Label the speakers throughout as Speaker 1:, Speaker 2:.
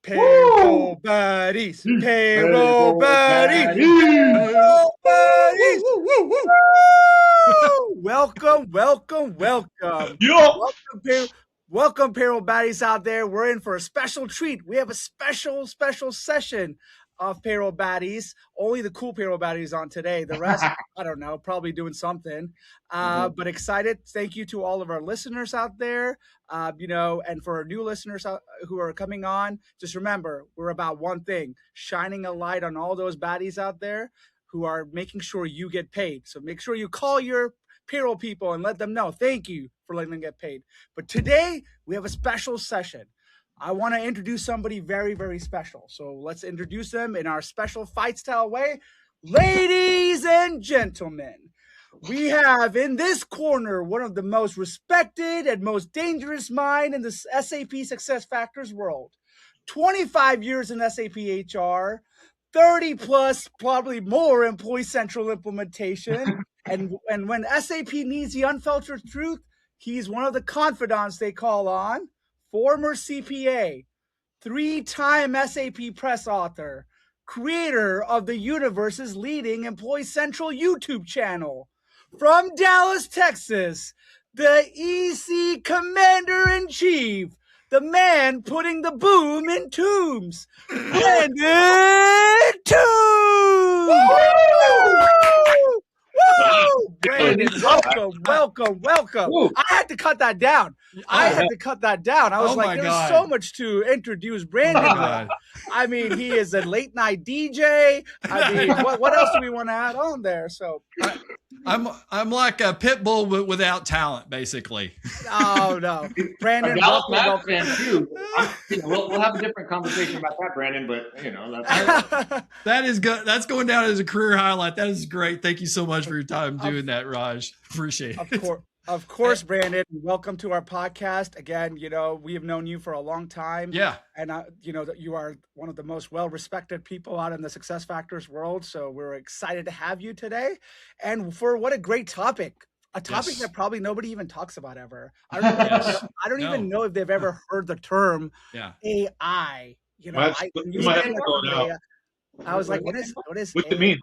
Speaker 1: Payroll Baddies, Payroll Baddies, Payroll Baddies. Welcome. Welcome, Payroll Baddies out there. We're in for a special treat. We have a special session of Payroll Baddies. Only the cool Payroll Baddies on today. The rest, I don't know, probably doing something. But excited. Thank you to all of our listeners out there. And for our new listeners who are coming on, just remember, we're about one thing: shining a light on all those baddies out there who are making sure you get paid. So make sure you call your payroll people and let them know. Thank you for letting them get paid. But today we have a special session. I want to introduce somebody very, very special. So let's introduce them in our special fight style way. Ladies and gentlemen, we have in this corner one of the most respected and most dangerous mind in the SAP SuccessFactors world. 25 years in SAP HR, 30 plus, probably more Employee Central implementation. And when SAP needs the unfiltered truth, he's one of the confidants they call on. Former CPA, 3-time SAP press author, creator of the universe's leading Employee Central YouTube channel. From Dallas, Texas, the EC Commander-in-Chief, the man putting the boom in Toombs, Brandon Toombs! Woo! Brandon, welcome. Woo. I had to cut that down. I was like, there's so much to introduce Brandon with. I mean, he is a late night DJ. I mean, what else do we want to add on there? So
Speaker 2: I'm like a pit bull without talent, basically.
Speaker 1: Oh no, Brandon, welcome.
Speaker 3: We'll have a different conversation about that, Brandon. But
Speaker 2: that is good. That's going down as a career highlight. That is great. Thank you so much for your time doing that, Raj. Appreciate it.
Speaker 1: Of course, Brandon. Welcome to our podcast. Again, we have known you for a long time.
Speaker 2: Yeah.
Speaker 1: And, that you are one of the most well-respected people out in the SuccessFactors world. So we're excited to have you today. And for what a great topic. A topic that probably nobody even talks about ever. I don't even know if they've ever heard the term AI. I was like, what is
Speaker 3: what
Speaker 1: AI?
Speaker 3: do you mean?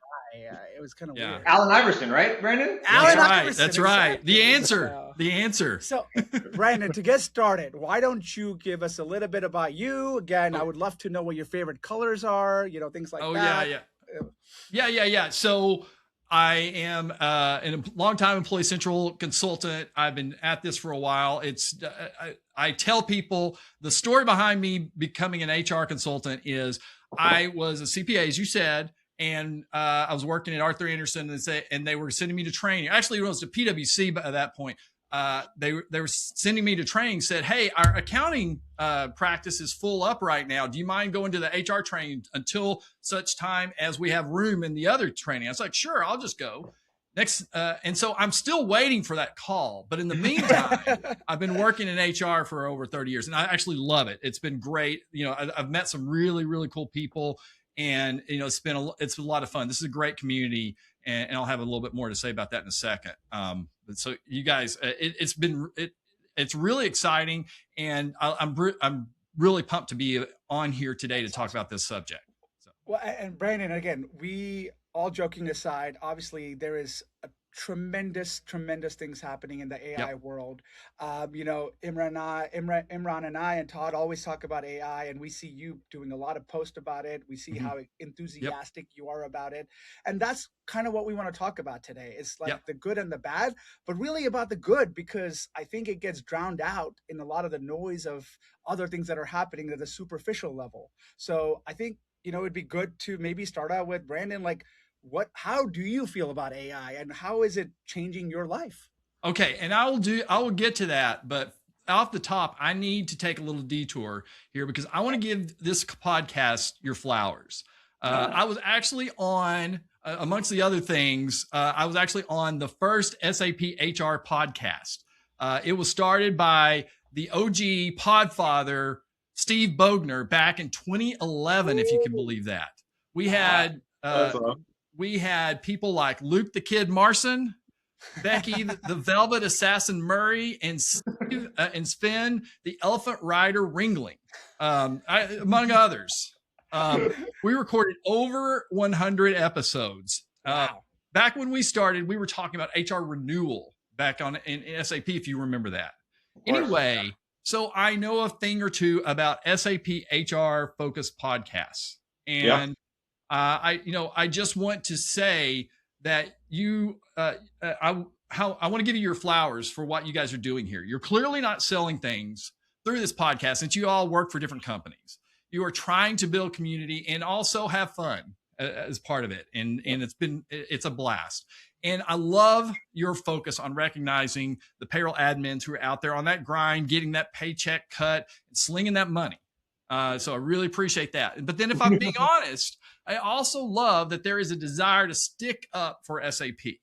Speaker 1: It was kind of weird.
Speaker 3: Allen Iverson, right, Brandon?
Speaker 2: That's right.
Speaker 1: Exactly.
Speaker 2: The answer.
Speaker 1: So, Brandon, to get started, why don't you give us a little bit about you? Again, I would love to know what your favorite colors are, things like that.
Speaker 2: Yeah. So I am a longtime Employee Central consultant. I've been at this for a while. I tell people the story behind me becoming an HR consultant is I was a CPA, as you said, and I was working at Arthur Andersen, and they were sending me to training. Actually, it was to PwC at that point. They were sending me to training, said, hey, our accounting practice is full up right now. Do you mind going to the HR training until such time as we have room in the other training? I was like, sure, I'll just go. And so I'm still waiting for that call. But in the meantime, I've been working in HR for over 30 years, and I actually love it. It's been great. I've met some really, really cool people, and it's been a lot of fun. This is a great community, and I'll have a little bit more to say about that in a second. So you guys, it's really exciting, and I'm really pumped to be on here today to talk about this subject. So.
Speaker 1: Well, and Brandon, again, we all joking aside, obviously there is a tremendous things happening in the AI world. Imran and I and Todd always talk about AI, and we see you doing a lot of posts about it. We see how enthusiastic you are about it. And that's kind of what we want to talk about today. It's like the good and the bad, but really about the good, because I think it gets drowned out in a lot of the noise of other things that are happening at the superficial level. So I think, it'd be good to maybe start out with Brandon, how do you feel about AI, and how is it changing your life?
Speaker 2: Okay. And I will get to that, but off the top, I need to take a little detour here because I want to give this podcast your flowers. I was actually on, amongst the other things, I was actually on the first SAP HR podcast. It was started by the OG podfather, Steve Bogner, back in 2011, if you can believe that. We had people like Luke the Kid Marson, Becky, the Velvet Assassin Murray, and Steve, and Sven, the Elephant Rider Ringling, among others. We recorded over 100 episodes.
Speaker 1: Wow.
Speaker 2: Back when we started, we were talking about HR renewal back in SAP, if you remember that. Anyway, so I know a thing or two about SAP HR focused podcasts. And I just want to say that I want to give you your flowers for what you guys are doing here. You're clearly not selling things through this podcast, since you all work for different companies. You are trying to build community and also have fun as part of it. And it's a blast. And I love your focus on recognizing the payroll admins who are out there on that grind, getting that paycheck cut and slinging that money. So I really appreciate that. But then if I'm being honest, I also love that there is a desire to stick up for SAP.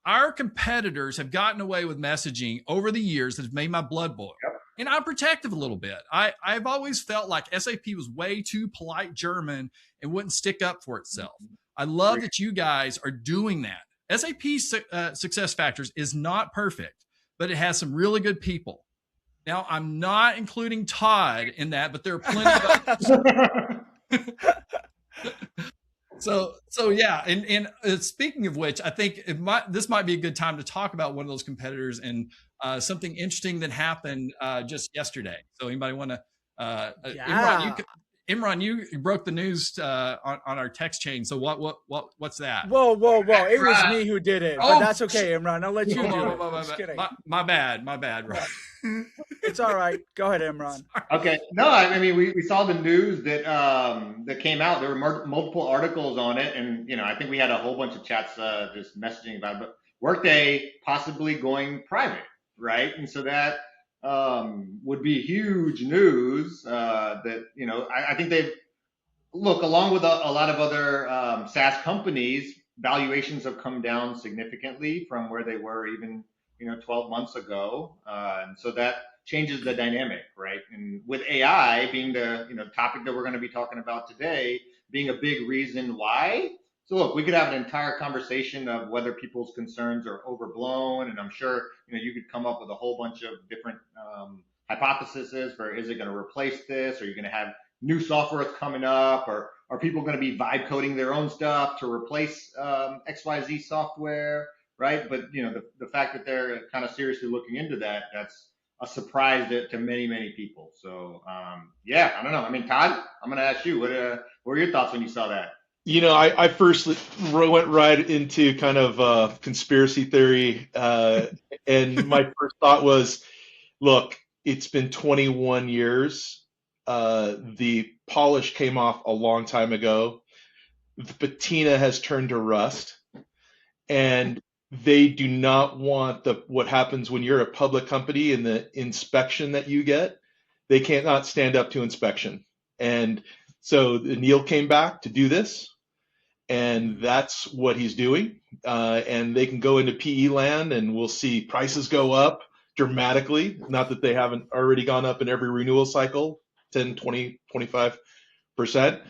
Speaker 2: Our competitors have gotten away with messaging over the years that has made my blood boil. Yep. And I'm protective a little bit. I've always felt like SAP was way too polite German and wouldn't stick up for itself. I love that you guys are doing that. SAP Success Factors is not perfect, but it has some really good people. Now, I'm not including Todd in that, but there are plenty of others. So yeah. And speaking of which, I think this might be a good time to talk about one of those competitors and something interesting that happened just yesterday. So anybody want to, Imran, you broke the news on our text chain. So what's that?
Speaker 1: Whoa. It was me who did it, but that's okay, Imran. I'll let you do it. Just kidding.
Speaker 2: My bad, right?
Speaker 1: It's all right. Go ahead, Imran.
Speaker 3: Okay. No, I mean, we saw the news that came out. There were multiple articles on it. And, I think we had a whole bunch of chats just messaging about it. But Workday possibly going private, right? And so that would be huge news that, I think they've, along with a lot of other SaaS companies, valuations have come down significantly from where they were even, 12 months ago. And so that changes the dynamic, right? And with AI being the, topic that we're going to be talking about today, being a big reason why. So look, we could have an entire conversation of whether people's concerns are overblown, and I'm sure you could come up with a whole bunch of different hypotheses for, is it going to replace this? Are you going to have new software coming up, or are people going to be vibe coding their own stuff to replace XYZ software, right? But the fact that they're kind of seriously looking into that, that's a surprise to many people. So I don't know. I mean, Todd, I'm going to ask you, what were your thoughts when you saw that?
Speaker 4: I first went right into kind of conspiracy theory, and my first thought was, look, it's been 21 years. The polish came off a long time ago. The patina has turned to rust, and they do not want what happens when you're a public company and the inspection that you get. They cannot stand up to inspection. And so Neil came back to do this, and that's what he's doing. And they can go into PE land, and we'll see prices go up dramatically. Not that they haven't already gone up in every renewal cycle, 10, 20, 25%.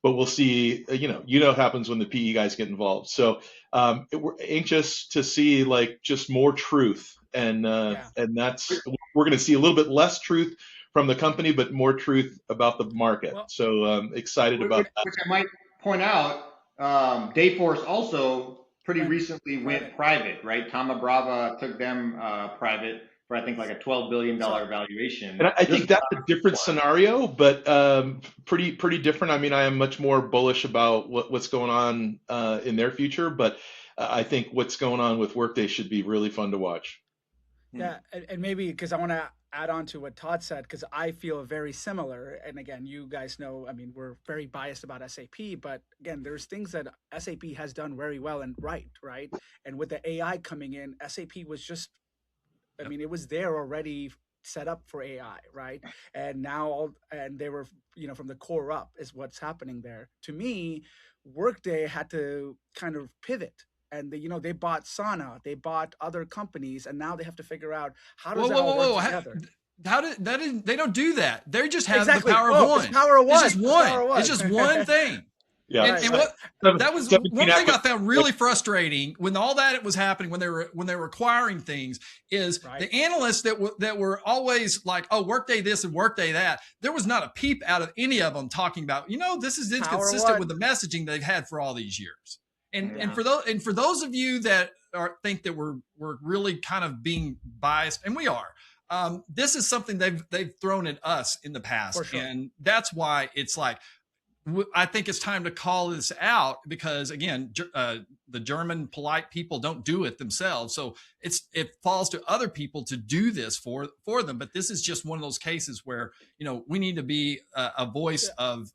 Speaker 4: But we'll see, what happens when the PE guys get involved. So we're anxious to see just more truth. And that's, we're going to see a little bit less truth from the company, but more truth about the market. Well, so excited about that.
Speaker 3: Which I might point out, Dayforce also pretty recently went private, right? Thoma Brava took them private for, I think, like a $12 billion valuation.
Speaker 4: And I think that's a different scenario, but pretty different. I mean, I am much more bullish about what's going on in their future, but I think what's going on with Workday should be really fun to watch.
Speaker 1: Yeah, and maybe because I want to add on to what Todd said, because I feel very similar. And again, you guys know, I mean, we're very biased about SAP, but again, there's things that SAP has done very well and right? And with the AI coming in, SAP was just, I mean, it was there already set up for AI, right? And now, and they were, from the core up is what's happening there. To me, Workday had to kind of pivot. And they bought Sana, they bought other companies, and now they have to figure out how does that all work together.
Speaker 2: They don't do that. They just have the power of one.
Speaker 1: It's power of one.
Speaker 2: It's just one. It's just one thing.
Speaker 4: Yeah.
Speaker 2: And what that was one thing I found really frustrating when all that was happening, when they were acquiring things, is the analysts that were always like, oh, Workday this and Workday that. There was not a peep out of any of them talking about, this is inconsistent with the messaging they've had for all these years. And for those of you that think that we're really kind of being biased, and we are. This is something they've thrown at us in the past, sure. And that's why it's like, I think it's time to call this out, because again, the German polite people don't do it themselves. So it falls to other people to do this for them. But this is just one of those cases where, we need to be a voice of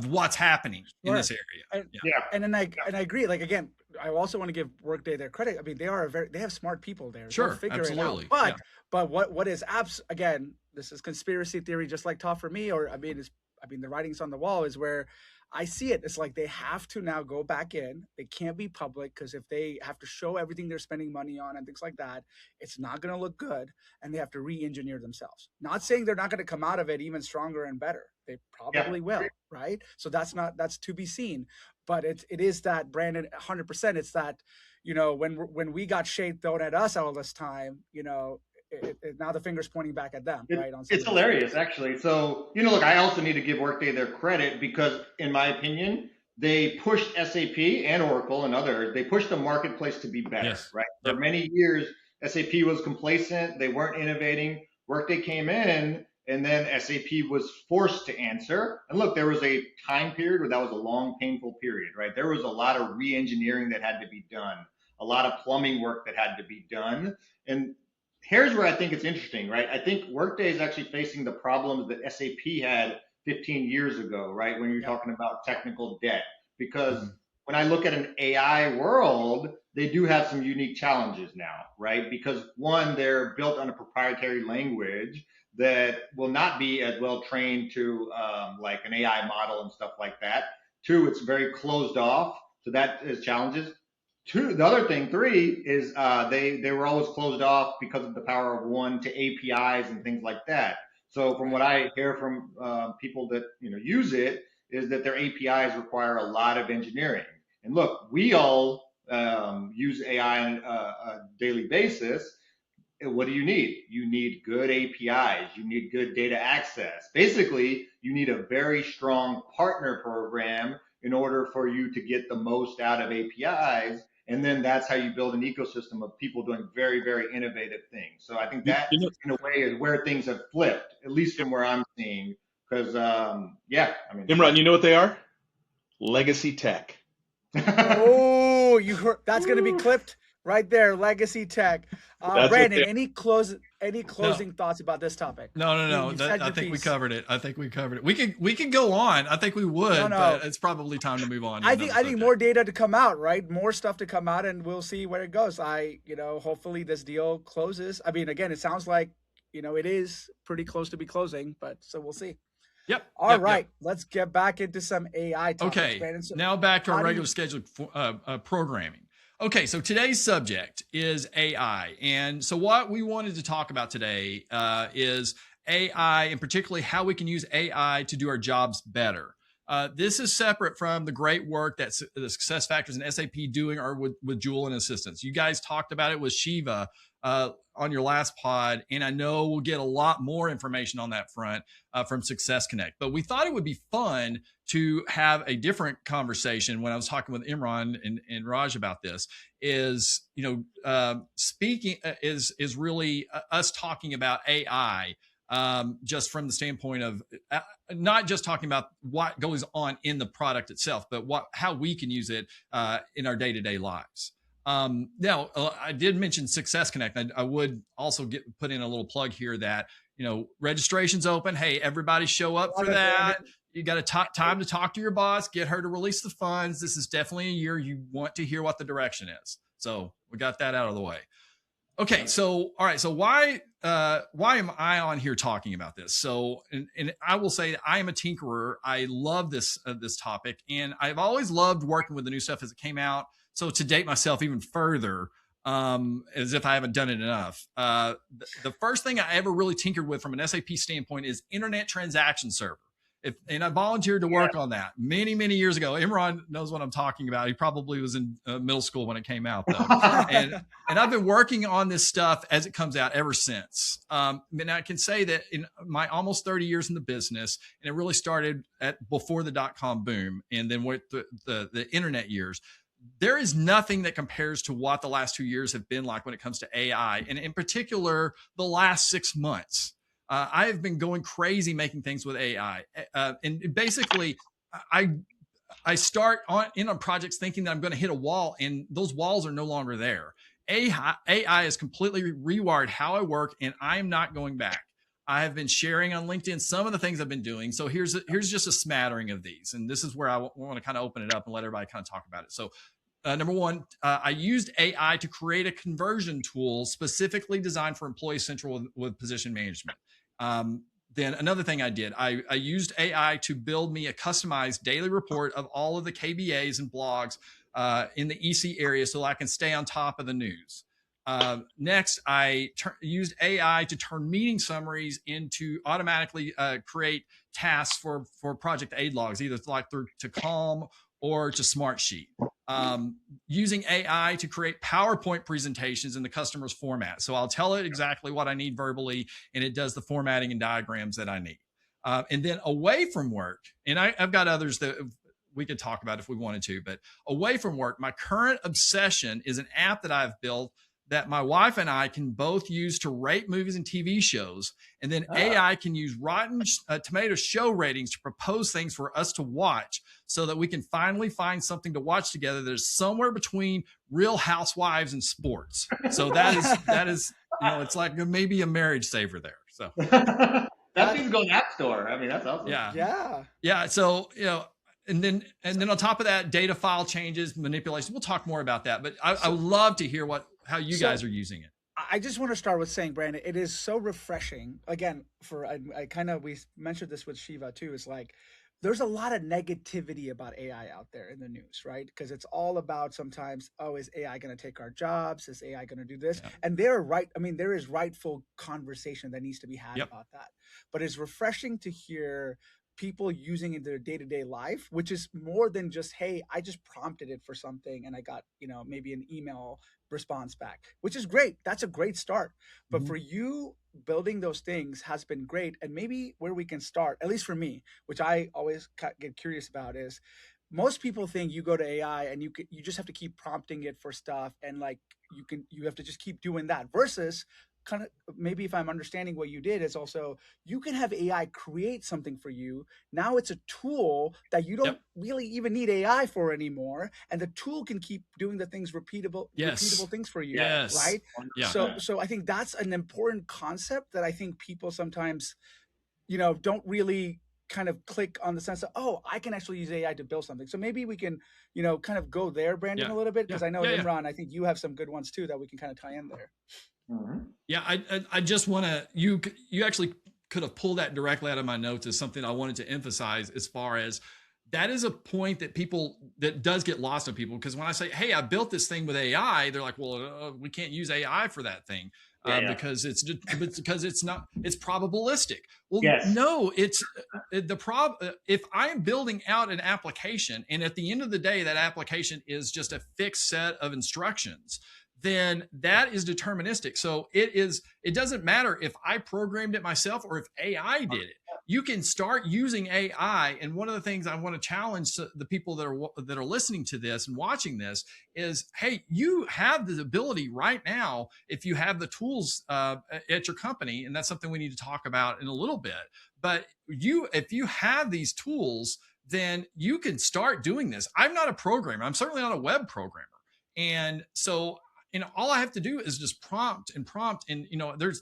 Speaker 2: what's happening in this area.
Speaker 1: And I agree. Like, again, I also want to give Workday their credit. I mean, they have smart people there.
Speaker 2: Sure.
Speaker 1: They'll figure
Speaker 2: Absolutely.
Speaker 1: it out. But what is again, this is conspiracy theory, just like Todd for me, the writing's on the wall is where I see it. It's like they have to now go back in. They can't be public, because if they have to show everything they're spending money on and things like that, it's not going to look good, and they have to re-engineer themselves. Not saying they're not going to come out of it even stronger and better. They probably will, right? So that's to be seen. But it is that, Brandon, 100%. It's that, when we got shade thrown at us all this time, now the finger's pointing back at them, right?
Speaker 3: It's hilarious, actually. So, look, I also need to give Workday their credit, because in my opinion, they pushed SAP and Oracle and others, they pushed the marketplace to be better, right? For many years, SAP was complacent. They weren't innovating. Workday came in, and then SAP was forced to answer. And look, there was a time period where that was a long, painful period, right? There was a lot of re-engineering that had to be done, a lot of plumbing work that had to be done. And here's where I think it's interesting, right? I think Workday is actually facing the problems that SAP had 15 years ago, right? When you're talking about technical debt, because when I look at an AI world, they do have some unique challenges now, right? Because one, they're built on a proprietary language that will not be as well trained to like an AI model and stuff like that. Two, it's very closed off. So that is challenges. Two, the other thing, three, is they were always closed off because of the power of one to APIs and things like that. So from what I hear from people that use it, is that their APIs require a lot of engineering. And look, we all use AI on a daily basis. What do you need? You need good APIs. You need good data access. Basically, you need a very strong partner program in order for you to get the most out of APIs. And then that's how you build an ecosystem of people doing very, very innovative things. So I think that, in a way, is where things have flipped, at least from where I'm seeing. Because,
Speaker 4: Imran, you know what they are? Legacy tech.
Speaker 1: Oh, you heard? That's going to be clipped right there. Legacy tech. Brandon, any closing thoughts about this topic?
Speaker 2: No. I think we covered it. We can go on. I think we would, but it's probably time to move on.
Speaker 1: I think more data to come out, right? More stuff to come out, and we'll see where it goes. Hopefully this deal closes. I mean, again, it sounds like, it is pretty close to be closing, but so we'll see.
Speaker 2: Yep.
Speaker 1: All right. Let's get back into some AI topics.
Speaker 2: Okay.
Speaker 1: Brandon. So
Speaker 2: now back to our regular scheduled programming. Okay, so today's subject is AI. And so what we wanted to talk about today is AI, and particularly how we can use AI to do our jobs better. This is separate from the great work that the SuccessFactors and SAP doing are with Joule and Assistants. You guys talked about it with Shiva on your last pod, and I know we'll get a lot more information on that front from SuccessConnect. But we thought it would be fun to have a different conversation. When I was talking with Imran and Raj about this, is speaking is really us talking about AI. Just from the standpoint of not just talking about what goes on in the product itself, but how we can use it in our day-to-day lives. Now, I did mention SuccessConnect. I would also put in a little plug here that, registration's open. Hey, everybody show up for that. You got time to talk to your boss, get her to release the funds. This is definitely a year you want to hear what the direction is. So we got that out of the way. Okay, so all right, so why am I on here talking about this? So, and I will say that I am a tinkerer. I love this topic, and I've always loved working with the new stuff as it came out. So to date myself even further, as if I haven't done it enough, the first thing I ever really tinkered with from an SAP standpoint is Internet Transaction Server. And I volunteered to work on that many years ago. Imran knows what I'm talking about. He probably was in middle school when it came out, though. and I've been working on this stuff as it comes out ever since. And I can say that in my almost 30 years in the business, and it really started before the .com boom, and then with the internet years, there is nothing that compares to what the last 2 years have been like when it comes to AI, and in particular, the last 6 months. I have been going crazy making things with AI, and basically, I start on projects thinking that I'm going to hit a wall, and those walls are no longer there. AI has completely rewired how I work, and I am not going back. I have been sharing on LinkedIn some of the things I've been doing. So here's just a smattering of these, and this is where I want to kind of open it up and let everybody kind of talk about it. So. Number one, I used AI to create a conversion tool specifically designed for Employee Central with position management. Then another thing I did, I used AI to build me a customized daily report of all of the KBAs and blogs in the EC area so I can stay on top of the news. Next, I used AI to turn meeting summaries into automatically create tasks for project aid logs, either like through to Calm or to Smartsheet. Using AI to create PowerPoint presentations in the customer's format. So I'll tell it exactly what I need verbally, and it does the formatting and diagrams that I need. And then away from work, and I've got others that we could talk about if we wanted to, but away from work, my current obsession is an app that I've built that my wife and I can both use to rate movies and TV shows. And then AI can use Rotten Tomato show ratings to propose things for us to watch so that we can finally find something to watch together that is somewhere between Real Housewives and sports. So that is, it's like maybe a marriage saver there. So
Speaker 3: that thing's going App Store. I mean, that's awesome.
Speaker 2: Yeah. So, and then on top of that, data file changes, manipulation. We'll talk more about that, but I would love to hear how you guys are using it.
Speaker 1: I just want to start with saying, Brandon, it is so refreshing. Again, we mentioned this with Shiva too. It's like, there's a lot of negativity about AI out there in the news, right? Because it's all about sometimes, is AI going to take our jobs? Is AI going to do this? Yeah. And they're right. I mean, there is rightful conversation that needs to be had about that. But it's refreshing to hear people using it in their day-to-day life, which is more than just, hey, I just prompted it for something and I got, maybe an email response back, which is great. That's a great start. But for you, building those things has been great. And maybe where we can start, at least for me, which I always get curious about, is most people think you go to AI and you just have to keep prompting it for stuff, and like you have to just keep doing that, versus kind of, maybe if I'm understanding what you did, is also you can have AI create something for you. Now it's a tool that you don't really even need AI for anymore, and the tool can keep doing the things repeatable things for you, right? So I think that's an important concept that I think people sometimes don't really kind of click on, the sense of, I can actually use AI to build something. So maybe we can kind of go there, Brandon, a little bit, because I know Imran, I think you have some good ones too that we can kind of tie in there.
Speaker 2: Yeah, I just want to, you actually could have pulled that directly out of my notes as something I wanted to emphasize, as far as that is a point that does get lost on people. Because when I say, hey, I built this thing with AI, they're like, well, we can't use AI for that thing because it's probabilistic. Well, no, it's if I'm building out an application, and at the end of the day, that application is just a fixed set of instructions, then that is deterministic. So it doesn't matter if I programmed it myself or if AI did it. You can start using AI. And one of the things I want to challenge the people that are listening to this and watching this is, hey, you have the ability right now, if you have the tools at your company, and that's something we need to talk about in a little bit. But if you have these tools, then you can start doing this. I'm not a programmer. I'm certainly not a web programmer. And so all I have to do is just prompt, and there's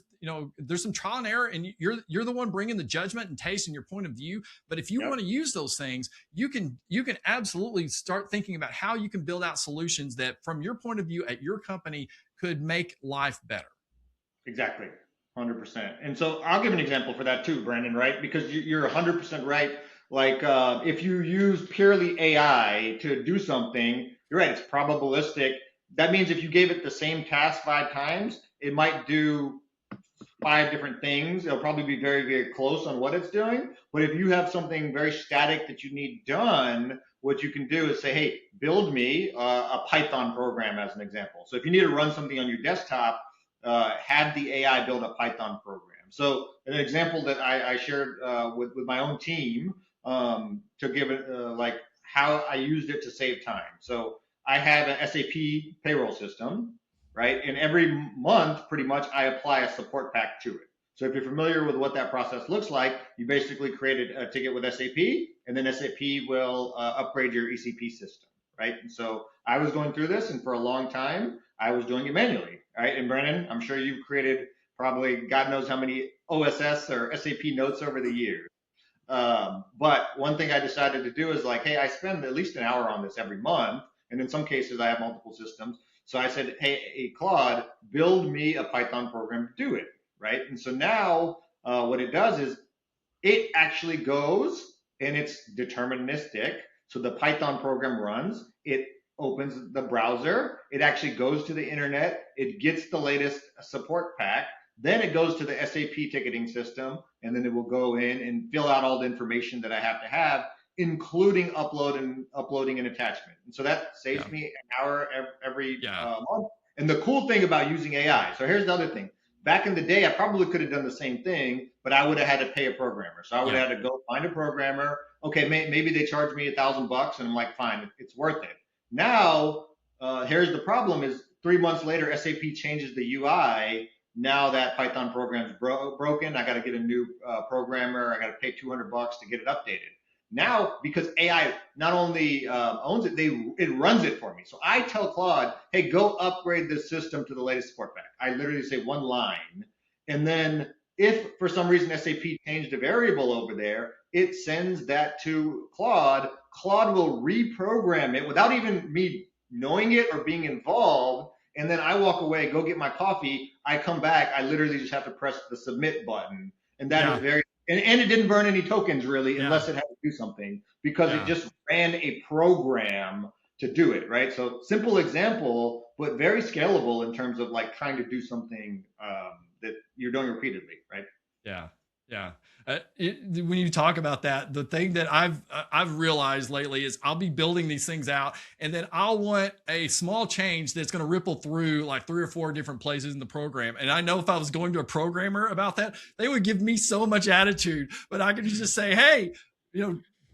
Speaker 2: some trial and error, and you're the one bringing the judgment and taste and your point of view. But if you want to use those things, you can absolutely start thinking about how you can build out solutions that, from your point of view at your company, could make life better.
Speaker 3: Exactly. 100%. And so I'll give an example for that too, Brandon, right? Because you're 100% right. Like if you use purely AI to do something, you're right, it's probabilistic. That means if you gave it the same task 5 times, it might do 5 different things. It'll probably be very, very close on what it's doing. But if you have something very static that you need done, what you can do is say, hey, build me a Python program as an example. So if you need to run something on your desktop, have the AI build a Python program. So an example that I shared with my own team to give it like how I used it to save time. So I have an SAP payroll system, right? And every month, pretty much, I apply a support pack to it. So if you're familiar with what that process looks like, you basically create a ticket with SAP, and then SAP will upgrade your ECP system, right? And so I was going through this, and for a long time, I was doing it manually, right? And Brennan, I'm sure you've created probably God knows how many OSS or SAP notes over the years. But one thing I decided to do is like, hey, I spend at least an hour on this every month. And in some cases, I have multiple systems. So I said, hey, Claude, build me a Python program to do it, right? And so now what it does is it actually goes and it's deterministic. So the Python program runs, it opens the browser, it actually goes to the internet, it gets the latest support pack, then it goes to the SAP ticketing system, and then it will go in and fill out all the information that I have to have, including uploading an attachment. And so that saves me an hour every month. And the cool thing about using AI, so here's the other thing. Back in the day, I probably could have done the same thing, but I would have had to pay a programmer. So I would have had to go find a programmer. Okay, maybe they charge me $1,000, and I'm like, fine, it's worth it. Now, here's the problem: is 3 months later, SAP changes the UI. Now that Python program's broken, I got to get a new programmer. I got to pay $200 to get it updated. Now, because AI not only owns it, it runs it for me. So I tell Claude, hey, go upgrade this system to the latest support pack. I literally say one line. And then if for some reason SAP changed a variable over there, it sends that to Claude. Claude will reprogram it without even me knowing it or being involved. And then I walk away, go get my coffee. I come back. I literally just have to press the submit button. And that is very, and it didn't burn any tokens really, unless it had to do something, because it just ran a program to do it, right? So simple example, but very scalable in terms of like trying to do something that you're doing repeatedly, right?
Speaker 2: Yeah. Yeah. When you talk about that, the thing that I've realized lately is I'll be building these things out, and then I'll want a small change that's going to ripple through like 3 or 4 different places in the program. And I know if I was going to a programmer about that, they would give me so much attitude, but I could just say, hey,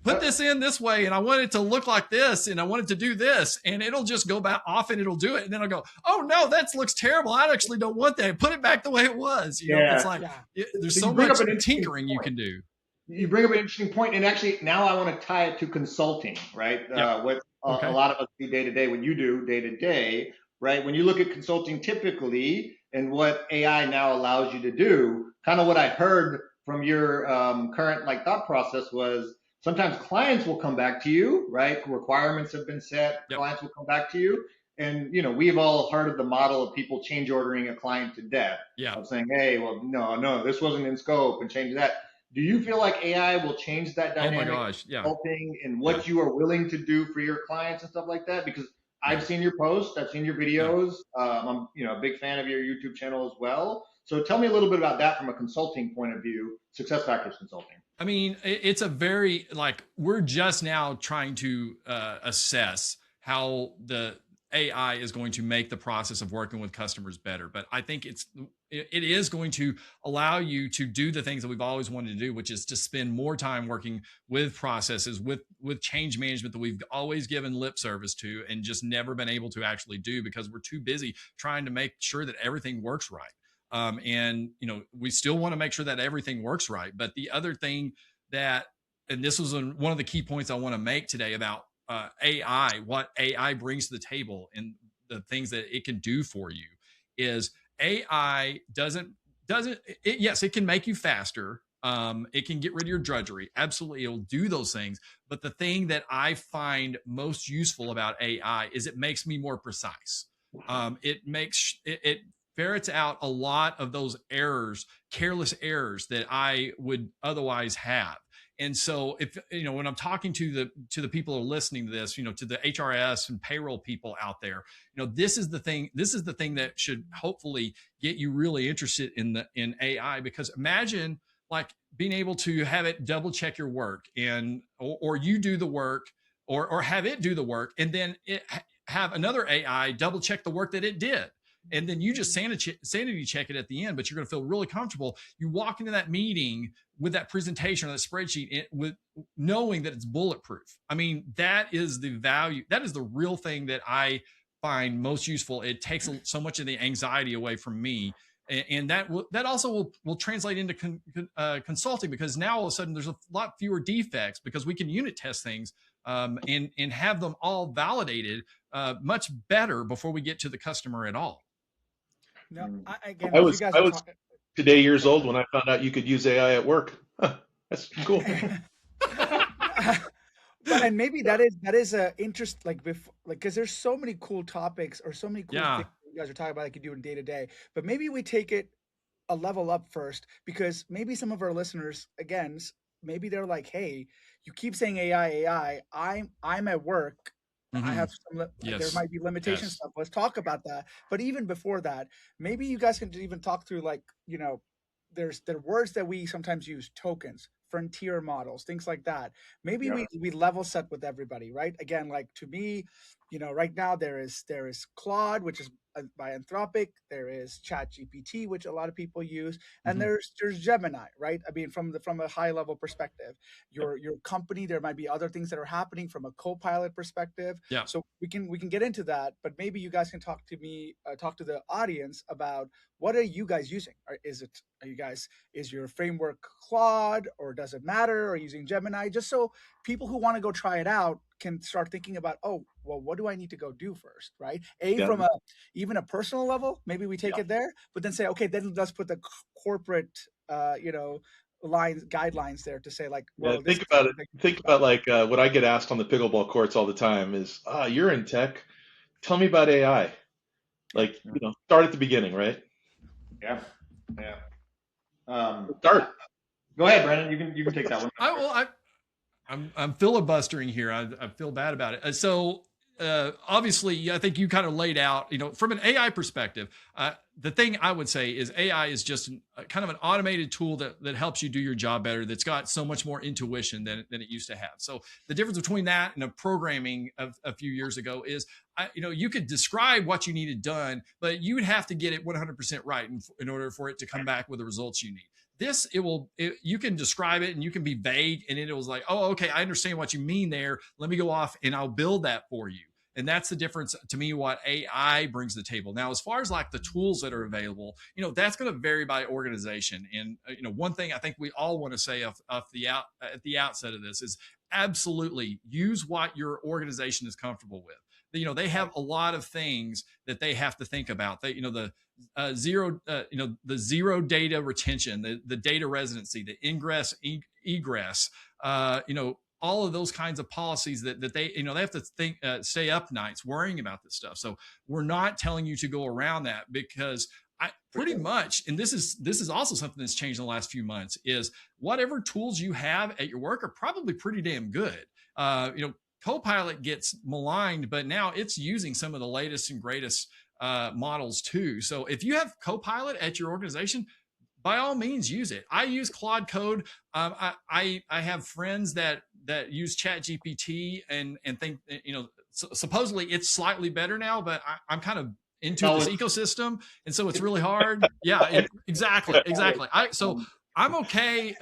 Speaker 2: put this in this way, and I want it to look like this, and I want it to do this, and it'll just go back off and it'll do it. And then I'll go, oh no, that looks terrible. I actually don't want that. Put it back the way it was. It's like, there's so much tinkering you can do.
Speaker 3: You bring up an interesting point, and actually now I want to tie it to consulting, right? What a lot of us do day to day, what you do day to day, right? When you look at consulting typically, and what AI now allows you to do, kind of what I heard from your current like thought process was, sometimes clients will come back to you, right? Requirements have been set. Clients will come back to you. And, we've all heard of the model of people change ordering a client to death. Of saying, hey, well, no, this wasn't in scope, and change that. Do you feel like AI will change that dynamic?
Speaker 2: Oh my gosh,
Speaker 3: consulting and what you are willing to do for your clients and stuff like that? Because I've seen your posts, I've seen your videos. I'm, a big fan of your YouTube channel as well. So tell me a little bit about that from a consulting point of view, SuccessFactors Consulting.
Speaker 2: I mean, it's a very, we're just now trying to assess how the AI is going to make the process of working with customers better. But I think it is going to allow you to do the things that we've always wanted to do, which is to spend more time working with processes, with change management that we've always given lip service to and just never been able to actually do because we're too busy trying to make sure that everything works right. And we still want to make sure that everything works right. But the other thing that, and this was one of the key points I want to make today about AI, what AI brings to the table and the things that it can do for you, is AI yes, it can make you faster. It can get rid of your drudgery. Absolutely. It'll do those things. But the thing that I find most useful about AI is it makes me more precise. It ferrets out a lot of those errors, careless errors that I would otherwise have. And so if, when I'm talking to the people who are listening to this, to the HRS and payroll people out there, this is the thing that should hopefully get you really interested in AI, because imagine like being able to have it double check your work, and or you do the work, or have it do the work, and then have another AI double check the work that it did. And then you just sanity check it at the end, but you're going to feel really comfortable. You walk into that meeting with that presentation or that spreadsheet with knowing that it's bulletproof. I mean, that is the value. That is the real thing that I find most useful. It takes so much of the anxiety away from me. And that also will translate into consulting, because now all of a sudden there's a lot fewer defects, because we can unit test things and have them all validated much better before we get to the customer at all.
Speaker 1: No,
Speaker 4: I was today years old when I found out you could use AI at work. Huh, that's cool.
Speaker 1: And maybe that is a interest, because there's so many cool topics or so many cool things you guys are talking about, like you do in day to day. But maybe we take it a level up first, because maybe some of our listeners, again, maybe they're like, hey, you keep saying AI. I'm at work. Mm-hmm. I have some, there might be limitation stuff. Let's talk about that. But even before that, maybe you guys can even talk through, there are words that we sometimes use, tokens, frontier models, things like that. Maybe we level set with everybody, right? Again, like to me, right now there is Claude, which is by Anthropic. There is ChatGPT, which a lot of people use, and there's Gemini, right? I mean, from a high level perspective, your company, there might be other things that are happening from a co-pilot perspective.
Speaker 2: Yeah.
Speaker 1: So we can get into that, but maybe you guys can talk to the audience about, what are you guys using? Is your framework Claude, or does it matter? Or using Gemini? Just so people who want to go try it out can start thinking about, oh, well, what do I need to go do first, right? From even a personal level, maybe we take it there, but then say, okay, then let's put the corporate, guidelines there to say, like, well,
Speaker 4: think about it. Think about what I get asked on the pickleball courts all the time is, you're in tech. Tell me about AI. Start at the beginning, right?
Speaker 3: Yeah.
Speaker 4: Start.
Speaker 3: Go ahead, Brandon. You can take that one.
Speaker 2: I'm filibustering here. I feel bad about it. So obviously, I think you kind of laid out, from an AI perspective, the thing I would say is AI is just kind of an automated tool that helps you do your job better. That's got so much more intuition than it used to have. So the difference between that and a programming of a few years ago is, you could describe what you needed done, but you would have to get it 100% right in order for it to come back with the results you need. This, you can describe it and you can be vague, and it was like, oh, okay, I understand what you mean there. Let me go off and I'll build that for you. And that's the difference to me, what AI brings to the table. Now, as far as like the tools that are available, that's going to vary by organization. And, one thing I think we all want to say at the outset of this is, absolutely use what your organization is comfortable with. They have a lot of things that they have to think about. The zero data retention, the data residency, the ingress, egress, all of those kinds of policies that they, they have to think, stay up nights worrying about this stuff. So we're not telling you to go around that, because pretty much, and this is also something that's changed in the last few months, is whatever tools you have at your work are probably pretty damn good. Copilot gets maligned, but now it's using some of the latest and greatest models too. So if you have Copilot at your organization, by all means use it. I use Claude Code. I have friends that use ChatGPT and think, supposedly it's slightly better now, but I'm kind of into this ecosystem, and so it's really hard. Yeah, exactly. So I'm okay.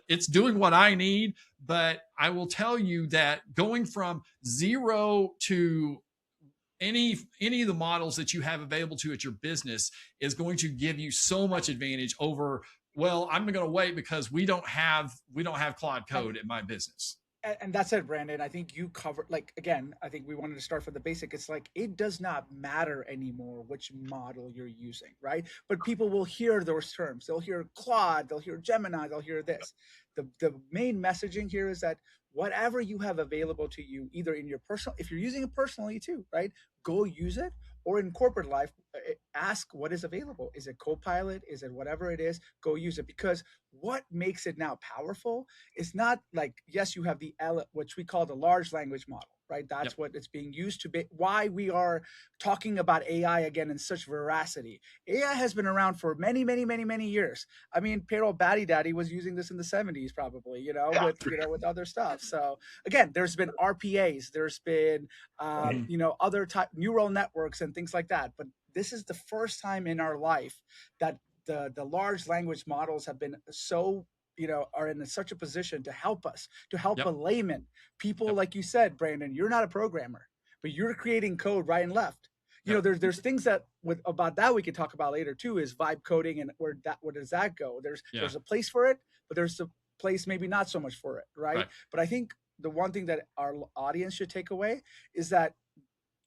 Speaker 2: It's doing what I need, but I will tell you that going from zero to any of the models that you have available to at your business is going to give you so much advantage over, well, I'm going to wait because we don't have Claude Code at my business.
Speaker 1: And that's it, Brandon. I think you covered, again, I think we wanted to start from the basic. It's like, it does not matter anymore which model you're using, right? But people will hear those terms. They'll hear Claude, they'll hear Gemini, they'll hear this. The main messaging here is that whatever you have available to you, either in your personal, if you're using it personally too, right? Go use it, or in corporate life, ask what is available. Is it Copilot? Is it whatever it is? Go use it, because what makes it now powerful is not like, yes, you have the which we call the large language model, right? That's what it's being used to be. Why we are talking about AI again in such veracity. AI has been around for many, many, many, many years. I mean, Daddy was using this in the 70s, probably, with other stuff. So again, there's been RPAs, there's been, other type neural networks and things like that. But this is the first time in our life that the large language models have been so, are in such a position to help us, to help a layman. People, like you said, Brandon, you're not a programmer, but you're creating code right and left. There's things that about that we could talk about later too, is vibe coding, and where does that go? There's a place for it, but there's a place maybe not so much for it, right? But I think the one thing that our audience should take away is that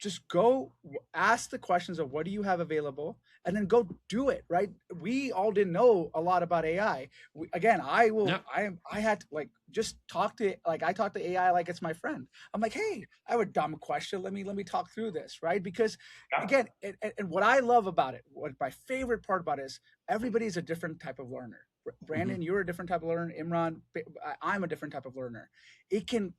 Speaker 1: just go ask the questions of what do you have available, and then go do it, right? We all didn't know a lot about AI. I had to just talk to, I talk to AI like it's my friend. I'm like, hey, I have a dumb question. Let me talk through this, right? Because again, and what I love about it, what my favorite part about it is, everybody's a different type of learner. Brandon, you're a different type of learner. Imran, I'm a different type of learner. It can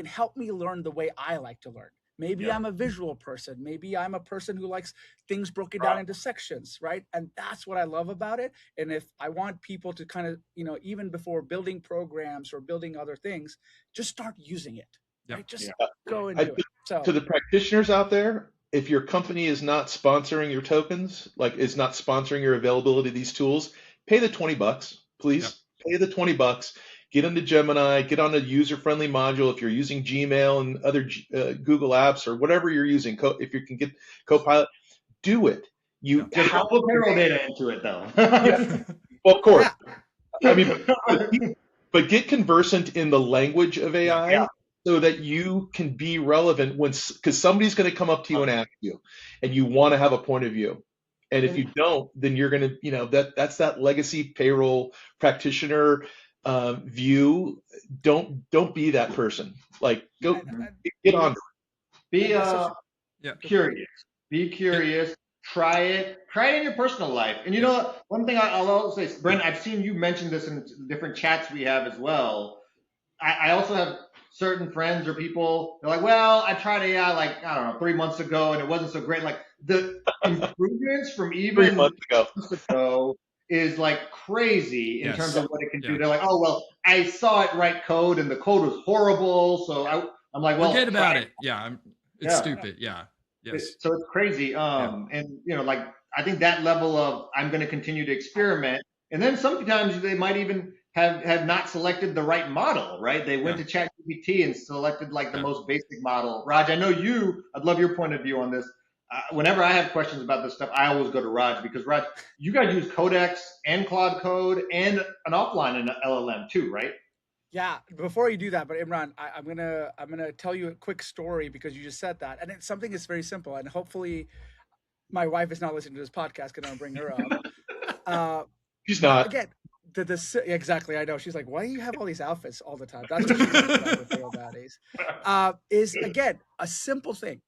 Speaker 1: help me learn the way I like to learn. Maybe I'm a visual person. Maybe I'm a person who likes things broken down into sections, right? And that's what I love about it. And if I want people to kind of, even before building programs or building other things, just start using it. Right? Just go and do it. So,
Speaker 4: to the practitioners out there, if your company is not sponsoring your tokens, like is not sponsoring your availability of these tools, pay the $20, please. Pay the $20. Get into Gemini, get on a user-friendly module. If you're using Gmail and other Google apps or whatever you're using, if you can get Copilot, do it.
Speaker 3: You put payroll data into it, though.
Speaker 4: Well, of course. I mean, but get conversant in the language of AI so that you can be relevant because somebody's going to come up to you and ask you, and you want to have a point of view. And if you don't, then you're going to, that's that legacy payroll practitioner view. Don't be that person. Like, go get on.
Speaker 3: Be curious. Be curious. Try it in your personal life. And one thing I'll also say, Brent, I've seen you mention this in different chats we have as well. I also have certain friends or people, they're like, well, I tried AI like, I don't know, 3 months ago and it wasn't so great. Like the improvements from even
Speaker 4: 3 months
Speaker 3: ago is like crazy in terms of what it can do. They're like, oh, well, I saw it write code and the code was horrible. So I'm like, well,
Speaker 2: forget about it. It's stupid. Yes.
Speaker 3: So it's crazy. And I think that level of I'm going to continue to experiment. And then sometimes they might even have not selected the right model, right? They went to ChatGPT and selected the most basic model. Raj, I know I'd love your point of view on this. Whenever I have questions about this stuff, I always go to Raj because Raj, you guys use Codex and Claude Code and an offline and an LLM too, right?
Speaker 1: Yeah. Before you do that, but Imran, I'm gonna tell you a quick story because you just said that, and it's something that's very simple. And hopefully, my wife is not listening to this podcast because I'll bring her up.
Speaker 4: She's not.
Speaker 1: Again, exactly. I know. She's like, why do you have all these outfits all the time? That's what she's about with PayrollBADIes. Is again a simple thing.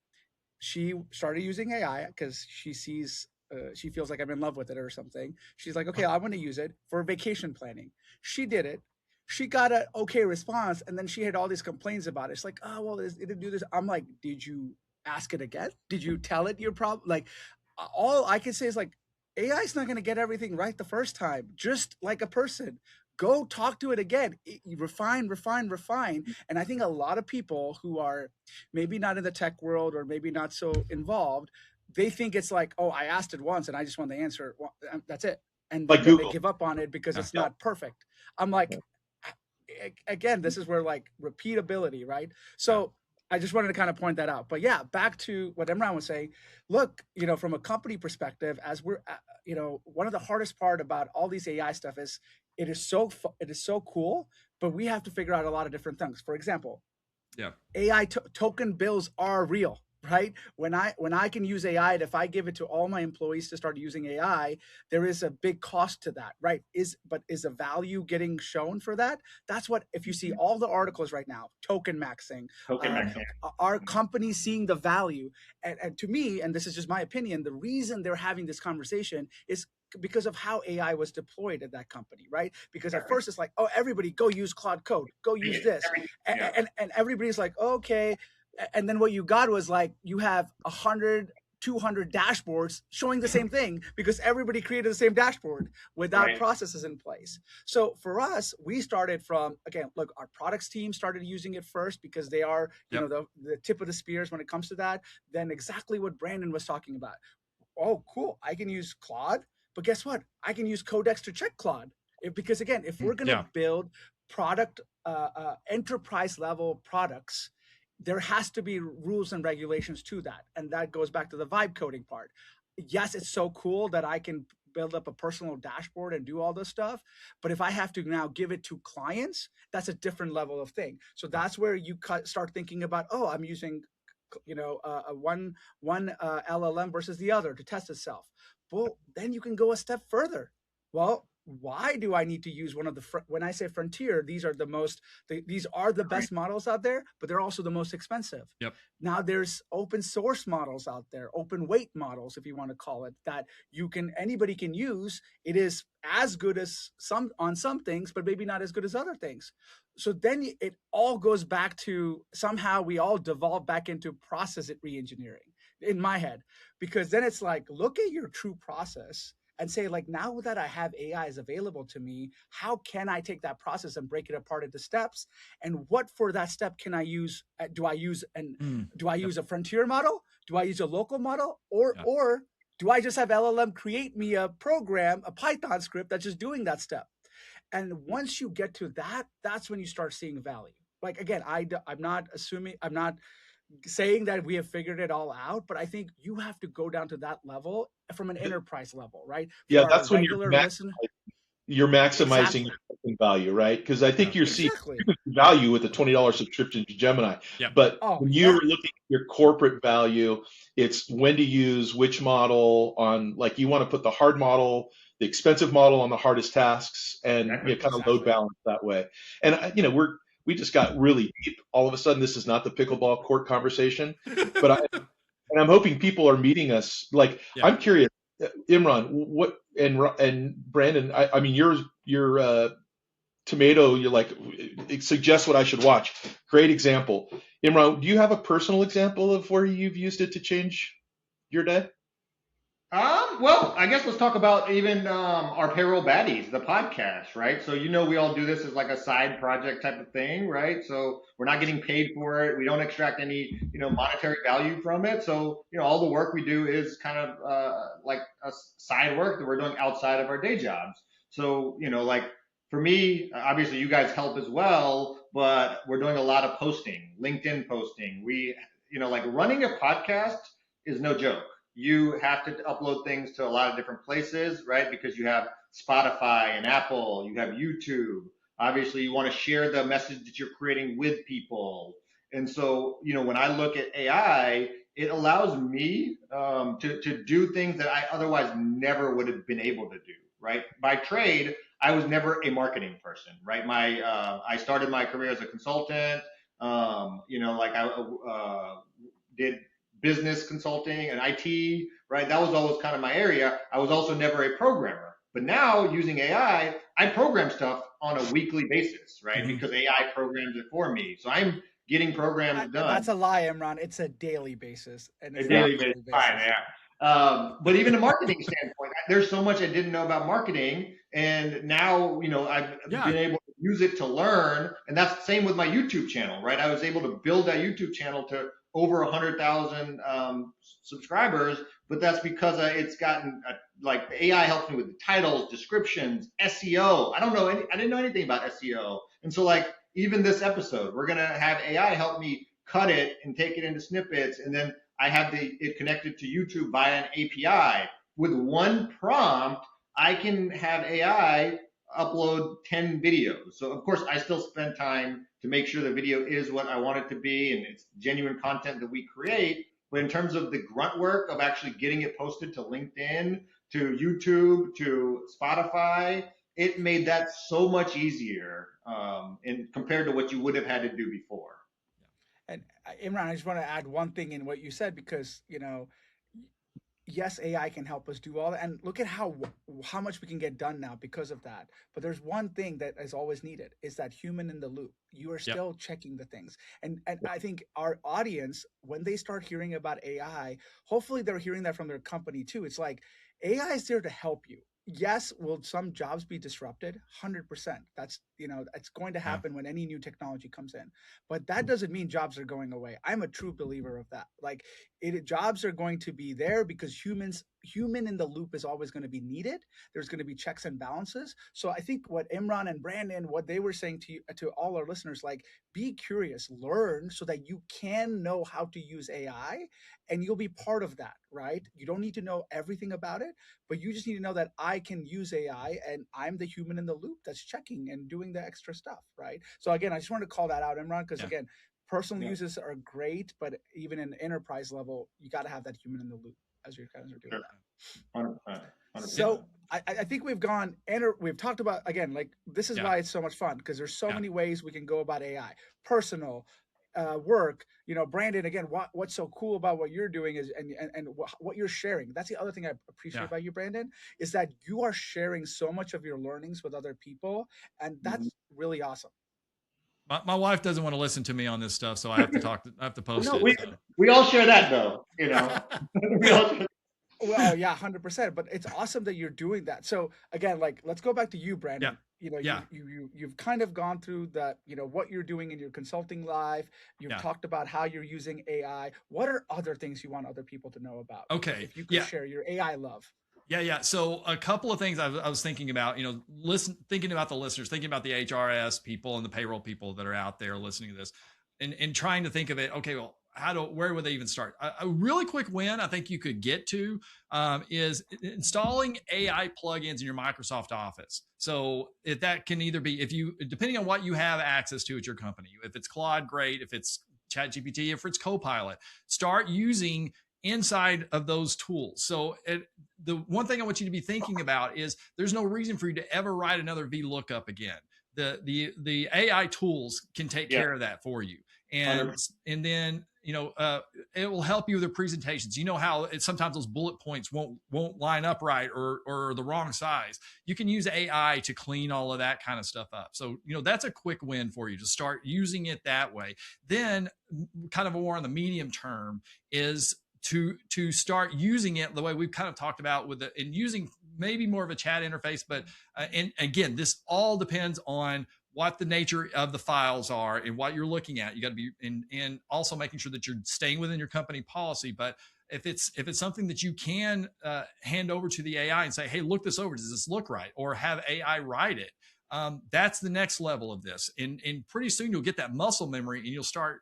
Speaker 1: She started using AI because she sees. She feels like I'm in love with it or something. She's like, okay, I want to use it for vacation planning. She did it. She got an okay response, and then she had all these complaints about it. It's like, oh, well, it didn't do this. I'm like, did you ask it again? Did you tell it your problem? Like, all I can say is AI is not going to get everything right the first time. Just like a person, go talk to it again. Refine. And I think a lot of people who are maybe not in the tech world or maybe not so involved, they think it's like, oh, I asked it once and I just want the answer. That's it. And
Speaker 4: like
Speaker 1: they give up on it because it's not perfect. I'm like, again, this is where repeatability, right? So I just wanted to kind of point that out. But yeah, back to what Imran was saying. Look, from a company perspective, as we're, one of the hardest part about all these AI stuff is it is so cool, but we have to figure out a lot of different things. For example, AI token bills are real. right? When I can use AI, and if I give it to all my employees to start using AI, there is a big cost to that, right? But is a value getting shown for that? That's what, if you see all the articles right now, token maxing,
Speaker 3: Token maxing.
Speaker 1: are companies seeing the value? And to me, and this is just my opinion, the reason they're having this conversation is because of how AI was deployed at that company, right? Because at first it's like, oh, everybody go use Claude Code, go use this. And everybody's like, okay. And then what you got was like, you have 100, 200 dashboards showing the same thing because everybody created the same dashboard without processes in place. So for us, we started from, again, look, our products team started using it first because they are, you know, the tip of the spears when it comes to that. Then exactly what Brandon was talking about. Oh, cool. I can use Claude, but guess what? I can use Codex to check Claude. Because again, if we're going to build product, enterprise level products, there has to be rules and regulations to that. And that goes back to the vibe coding part. Yes, it's so cool that I can build up a personal dashboard and do all this stuff. But if I have to now give it to clients, that's a different level of thing. So that's where you start thinking about, oh, I'm using, you know, one LLM versus the other to test itself. Well, then you can go a step further. Well, why do I need to use one of the, when I say frontier, these are the most, these are the best models out there, but they're also the most expensive. Now there's open source models out there, open weight models, if you want to call it, that anybody can use. It is as good as on some things, but maybe not as good as other things. So then it all goes back to, somehow we all devolve back into process re-engineering in my head, because then it's like, look at your true process and say, like, now that I have AIs available to me, how can I take that process and break it apart into steps? And what for that step can I use? Do I use a frontier model? Do I use a local model? Or do I just have LLM create me a program, a Python script that's just doing that step? And once you get to that, that's when you start seeing value. Like, again, I'm not saying that we have figured it all out, but I think you have to go down to that level from an enterprise level, right?
Speaker 4: Yeah, that's when you're maximizing your value, right? Because I think you're seeing value with a $20 subscription to Gemini. But when you're looking at your corporate value, it's when to use which model on, like, you want to put the hard model, the expensive model on the hardest tasks, and you kind of load balance that way. And, you know, we just got really deep. All of a sudden, this is not the pickleball court conversation, but I'm hoping people are meeting us. Like, I'm curious, Imran, what, and Brandon, I mean, your tomato, you're like, it suggests what I should watch. Great example. Imran, do you have a personal example of where you've used it to change your day?
Speaker 3: Well, I guess let's talk about even our PayrollBADIes, the podcast, right? So, you know, we all do this as like a side project type of thing, right? So we're not getting paid for it. We don't extract any, you know, monetary value from it. So, you know, all the work we do is kind of like a side work that we're doing outside of our day jobs. So, you know, like for me, obviously you guys help as well, but we're doing a lot of posting, LinkedIn posting. We, you know, like running a podcast is no joke. You have to upload things to a lot of different places, right? Because you have Spotify and Apple, you have YouTube. Obviously, you want to share the message that you're creating with people. And so, you know, when I look at AI, it allows me to do things that I otherwise never would have been able to do, right? By trade, I was never a marketing person, right? I started my career as a consultant. You know, like I did business consulting and IT, right? That was always kind of my area. I was also never a programmer. But now using AI, I program stuff on a weekly basis, right? Because AI programs it for me. So I'm getting programs done.
Speaker 1: That's a lie, Imran. It's a daily basis. And
Speaker 3: a daily basis. Fine, yeah. But even a marketing standpoint, there's so much I didn't know about marketing. And now, you know, I've been able to use it to learn. And that's the same with my YouTube channel, right? I was able to build that YouTube channel to over 100,000 subscribers, but that's because it's gotten like the AI helps me with the titles, descriptions, SEO. I didn't know anything about SEO, and so like even this episode, we're gonna have AI help me cut it and take it into snippets, and then I have it connected to YouTube via an API. With one prompt, I can have AI upload 10 videos. So of course I still spend time to make sure the video is what I want it to be and it's genuine content that we create. but in terms of the grunt work of actually getting it posted to LinkedIn, to YouTube, to Spotify, it made that so much easier in compared to what you would have had to do before.
Speaker 1: And Imran, I just want to add one thing in what you said, because yes, AI can help us do all that, and look at how much we can get done now because of that. But there's one thing that is always needed, is that human in the loop. You are still checking the things, and I think our audience, when they start hearing about AI, hopefully they're hearing that from their company too. It's like, AI is there to help you. Yes, will some jobs be disrupted? 100%. That's, it's going to happen when any new technology comes in. But that doesn't mean jobs are going away. I'm a true believer of that. Like, jobs are going to be there because human in the loop is always going to be needed. There's going to be checks and balances. So I think what Imran and Brandon, what they were saying to all our listeners, like, be curious, learn so that you can know how to use AI, and you'll be part of that, right? You don't need to know everything about it, but you just need to know that I can use AI and I'm the human in the loop that's checking and doing the extra stuff, right? So again, I just wanted to call that out, Imran, because again, personal uses are great, but even in enterprise level, you got to have that human in the loop as your guys are doing that.
Speaker 3: 100%.
Speaker 1: So I think we've talked about, again, like, this is why it's so much fun, because there's so many ways we can go about AI. Personal, work, Brandon, again, what's so cool about what you're doing is, and what you're sharing. That's the other thing I appreciate about you, Brandon, is that you are sharing so much of your learnings with other people, and that's really awesome.
Speaker 2: My wife doesn't want to listen to me on this stuff, so I have to I have to post it.
Speaker 3: We all share that, though. We all share.
Speaker 1: Well, yeah, 100%. But it's awesome that you're doing that. So again, like, let's go back to you, Brandon. You've kind of gone through that, what you're doing in your consulting life. You've talked about how you're using AI. What are other things you want other people to know about?
Speaker 2: Okay.
Speaker 1: If you could share your AI love.
Speaker 2: Yeah. So a couple of things I was thinking about, thinking about the listeners, thinking about the HRIS people and the payroll people that are out there listening to this, and trying to think of it. Okay, well, where would they even start? A really quick win I think you could get to is installing AI plugins in your Microsoft Office. So if that can either be, depending on what you have access to at your company, if it's Claude, great. If it's ChatGPT, if it's Copilot, start using inside of those tools. So the one thing I want you to be thinking about is there's no reason for you to ever write another VLOOKUP again. The AI tools can take care of that for you. And then, it will help you with the presentations. You know how sometimes those bullet points won't line up right or the wrong size. You can use AI to clean all of that kind of stuff up. So, that's a quick win for you to start using it that way. Then kind of more on the medium term is to start using it the way we've kind of talked about and using maybe more of a chat interface. But, and again, this all depends on what the nature of the files are and what you're looking at. You got to be, and also making sure that you're staying within your company policy. But if it's something that you can hand over to the AI and say, hey, look this over, does this look right? Or have AI write it. That's the next level of this. And pretty soon you'll get that muscle memory, and you'll start,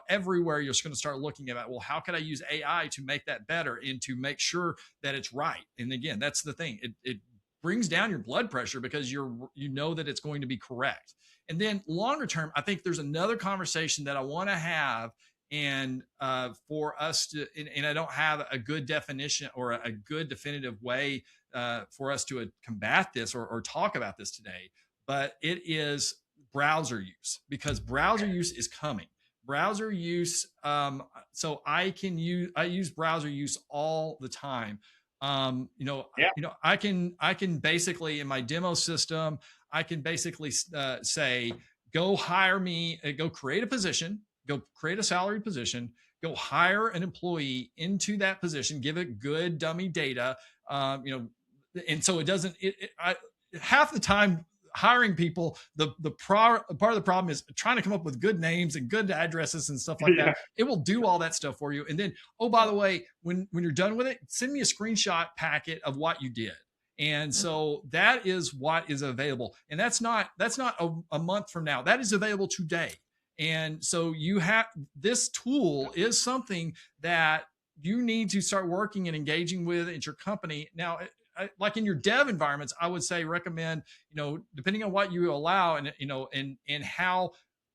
Speaker 2: everywhere you're just going to start looking at, well, how can I use AI to make that better and to make sure that it's right? And again, that's the thing. It brings down your blood pressure because you know that it's going to be correct. And then longer term, I think there's another conversation that I want to have, and for us to, and I don't have a good definition or a good definitive way for us to combat this or talk about this today, but it is browser use, because browser use is coming. Browser use. So I use browser use all the time. I can basically, in my demo system, I can basically say, go hire me, go create a position, go create a salary position, go hire an employee into that position, give it good dummy data, and so it doesn't, half the time hiring people, the part of the problem is trying to come up with good names and good addresses and stuff like that. It will do all that stuff for you. And then, oh, by the way, when you're done with it, send me a screenshot packet of what you did. And so that is what is available. And that's not a month from now. That is available today. And so this tool is something that you need to start working and engaging with at your company. Now, like in your dev environments, I would say recommend, depending on what you allow and how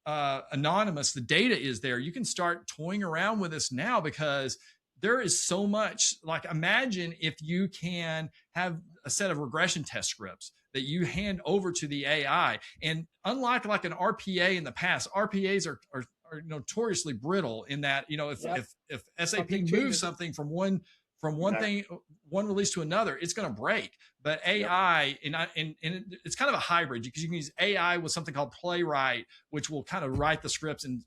Speaker 2: anonymous the data is there, you can start toying around with this now, because there is so much, like, imagine if you can have a set of regression test scripts that you hand over to the AI. And unlike like an RPA in the past, RPAs are notoriously brittle in that, if SAP moves something from one release to another, it's going to break. But AI, and it's kind of a hybrid, because you can use AI with something called Playwright, which will kind of write the scripts and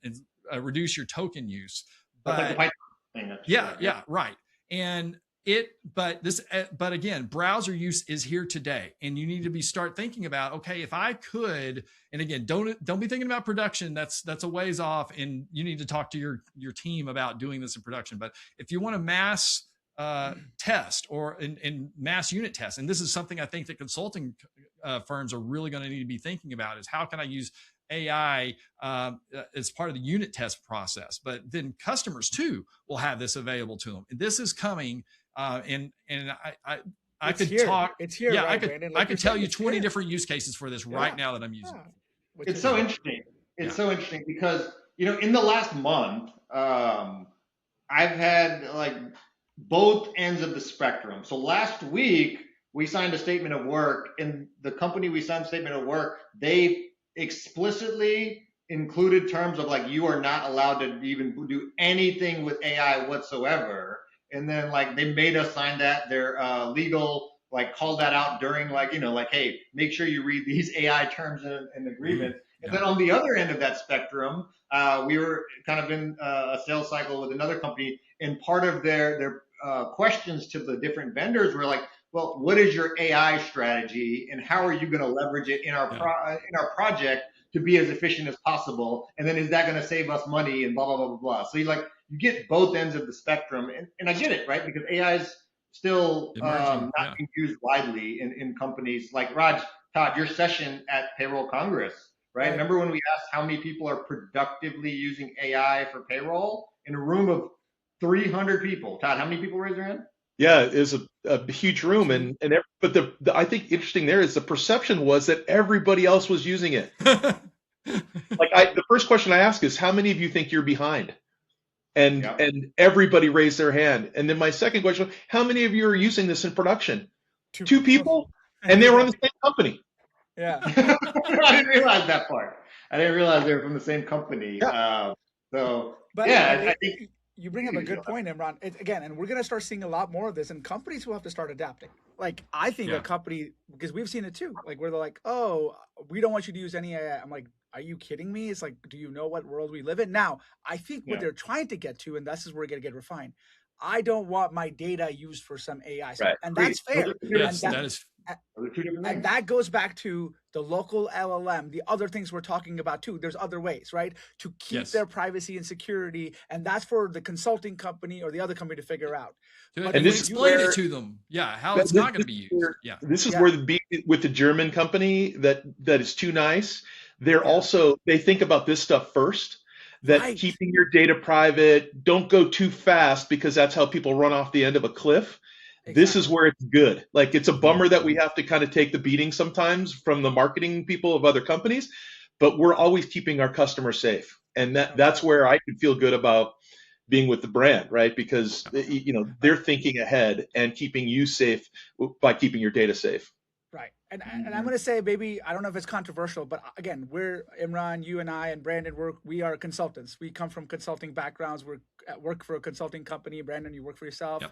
Speaker 2: reduce your token use. But right. And but again, browser use is here today, and you need to start thinking about, okay, if I could, and again, don't be thinking about production. That's a ways off, and you need to talk to your team about doing this in production. But if you want to mass test or in mass unit test, and this is something I think that consulting firms are really going to need to be thinking about, is how can I use AI as part of the unit test process. But then customers too will have this available to them. And this is coming, and I could talk.
Speaker 1: It's here.
Speaker 2: Yeah,
Speaker 1: right,
Speaker 2: I could tell you 20 different use cases for this right now that I'm using.
Speaker 3: It's so interesting. It's so interesting because, in the last month, I've had like both ends of the spectrum. So last week we signed a statement of work, and the company we signed a statement of work, they explicitly included terms of like, you are not allowed to even do anything with AI whatsoever. And then like they made us sign that. Their legal like called that out during like, hey, make sure you read these AI terms and agreements. And then on the other end of that spectrum, we were kind of in a sales cycle with another company, and part of their questions to the different vendors were like, well, what is your AI strategy, and how are you going to leverage it in our project to be as efficient as possible? And then is that going to save us money, and blah, blah, blah, blah, blah. So you get both ends of the spectrum, and I get it, right? Because AI is still not being used widely in companies. Like Todd, your session at Payroll Congress, right? Remember when we asked how many people are productively using AI for payroll in a room of 300 people? Todd, how many people raised their hand?
Speaker 4: Yeah, it was a huge room, but I think interesting there is the perception was that everybody else was using it. The first question I ask is, how many of you think you're behind? And everybody raised their hand. And then my second question, how many of you are using this in production? Two people, and they were in the same company.
Speaker 1: Yeah,
Speaker 3: I didn't realize that part. I didn't realize they were from the same company.
Speaker 4: Yeah.
Speaker 3: I think.
Speaker 1: You bring up a good point, Imran. And we're going to start seeing a lot more of this, and companies will have to start adapting. Like, I think a company, because we've seen it too, like where they're like, oh, we don't want you to use any AI. I'm like, are you kidding me? It's like, do you know what world we live in? Now, I think what they're trying to get to, and this is where we're going to get refined, I don't want my data used for some AI stuff. And that's fair.
Speaker 2: Yes, that is.
Speaker 1: And that goes back to the local LLM, the other things we're talking about too. There's other ways, right, to keep their privacy and security, and that's for the consulting company or the other company to figure out.
Speaker 2: And explain it to them, how it's not going to be used.
Speaker 4: This is where with the German company that is too nice. They're also, they think about this stuff first. That keeping your data private, don't go too fast, because that's how people run off the end of a cliff. Exactly. This is where it's good. Like, it's a bummer that we have to kind of take the beating sometimes from the marketing people of other companies, but we're always keeping our customers safe. And that's where I can feel good about being with the brand, right? Because, they're thinking ahead and keeping you safe by keeping your data safe.
Speaker 1: Right. And I'm going to say, maybe, I don't know if it's controversial, but again, we're, Imran, you and I and Brandon, we are consultants. We come from consulting backgrounds. We work for a consulting company. Brandon, you work for yourself. Yep.